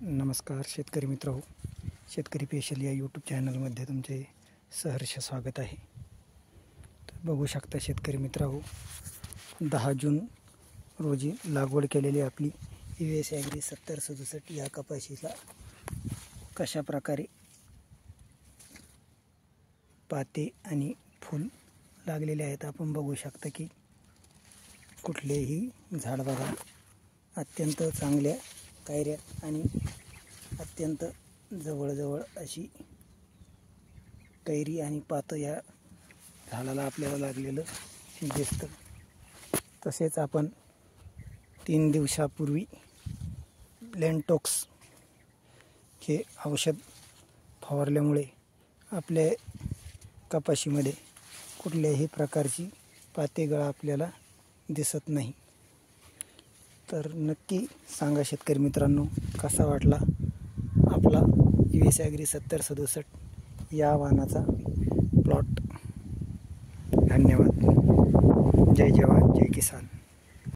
नमस्कार शेतकरी मित्रहो, शेतकरी स्पेशल या यूट्यूब चॅनलमध्ये तुमचे सहर्ष स्वागत आहे। तर बघू शकता शेतकरी मित्रहो, 10 जून रोजी लागवड केलेली आपली US ॲग्री 7067 या कपाशीला कशा प्रकारे पाते आणि फूल लागलेले आहेत आपण बघू शकता की कुठलेही झाड बघा अत्यंत चांगल्या कैऱ्या आणि अत्यंत जवळ अशी कैरी आणि पात या झाडाला आपल्याला लागलेलं दिसतं। तसेच आपण 3 दिवसापूर्वी लेंटॉक्स हे औषध फवारल्यामुळे आपल्या कपाशीमध्ये कुठल्याही प्रकारची पातेगळ आपल्याला दिसत नाही। तर नक्की सांगा शेतकरी मित्रांनो, कसा वाटला आपला US ॲग्री 7067 या वाहनाचा प्लॉट। धन्यवाद। जय जवान जय किसान।